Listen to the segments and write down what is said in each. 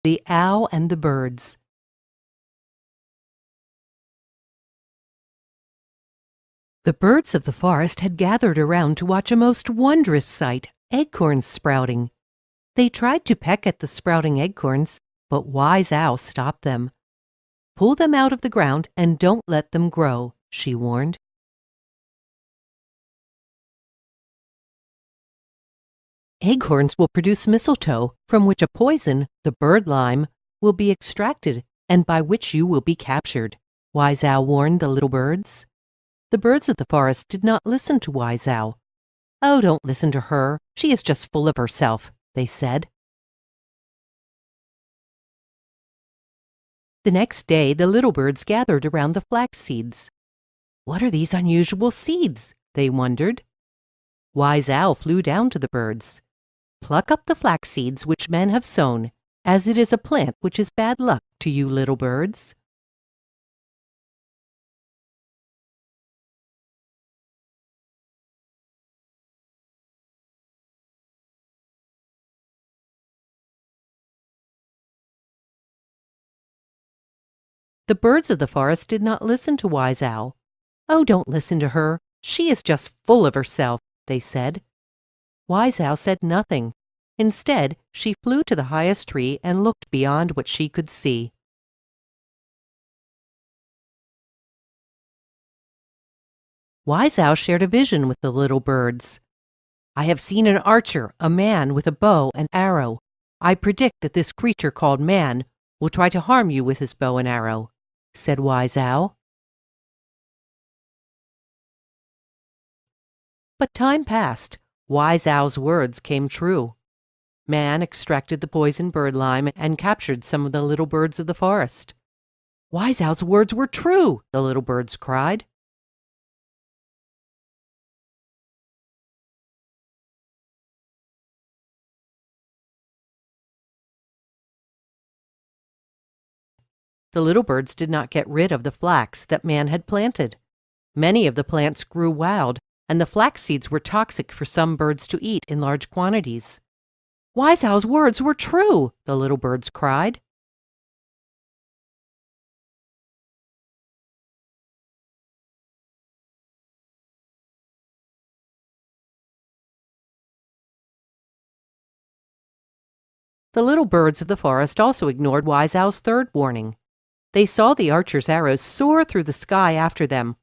The Owl and the Birds. The birds of the forest had gathered around to watch a most wondrous sight, acorns sprouting. They tried to peck at the sprouting acorns, but Wise Owl stopped them. "Pull them out of the ground and don't let them grow," she warned. Acorns will produce mistletoe, from which a poison, the bird lime, will be extracted and by which you will be captured, Wise Owl warned the little birds. The birds of the forest did not listen to Wise Owl. "Oh, don't listen to her. She is just full of herself," they said. The next day, the little birds gathered around the flax seeds. "What are these unusual seeds?" they wondered. Wise Owl flew down to the birds. "Pluck up the flax seeds which men have sown, as it is a plant which is bad luck to you little birds." The birds of the forest did not listen to Wise Owl. "Oh, don't listen to her. She is just full of herself," they said. Wise Owl said nothing. Instead, she flew to the highest tree and looked beyond what she could see. Wise Owl shared a vision with the little birds. "I have seen an archer, a man with a bow and arrow. I predict that this creature called man will try to harm you with his bow and arrow," said Wise Owl. But time passed. Wise Owl's words came true. Man extracted the poison bird lime and captured some of the little birds of the forest. "Wise Owl's words were true," the little birds cried. The little birds did not get rid of the flax that man had planted. Many of the plants grew wild, and the flax seeds were toxic for some birds to eat in large quantities. "Wise Owl's words were true," the little birds cried. The little birds of the forest also ignored Wise Owl's third warning. They saw the archer's arrows soar through the sky after them.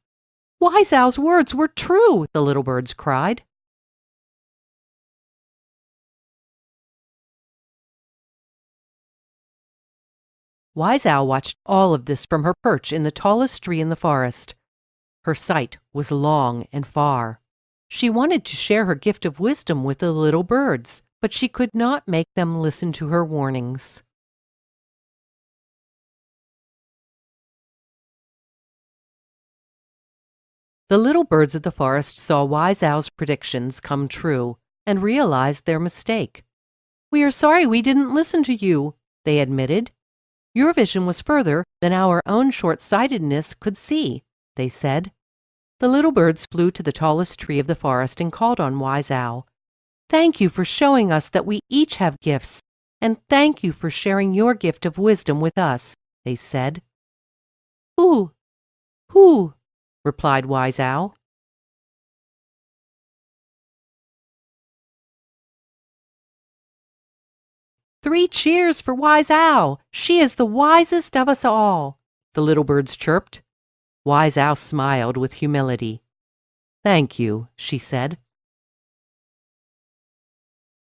"Wise Owl's words were true," the little birds cried. Wise Owl watched all of this from her perch in the tallest tree in the forest. Her sight was long and far. She wanted to share her gift of wisdom with the little birds, but she could not make them listen to her warnings. The little birds of the forest saw Wise Owl's predictions come true and realized their mistake. "We are sorry we didn't listen to you," they admitted. "Your vision was further than our own short-sightedness could see," they said. The little birds flew to the tallest tree of the forest and called on Wise Owl. "Thank you for showing us that we each have gifts, and thank you for sharing your gift of wisdom with us," they said. "Who? Who?" replied Wise Owl. "Three cheers for Wise Owl! She is the wisest of us all," the little birds chirped. Wise Owl smiled with humility. "Thank you," she said.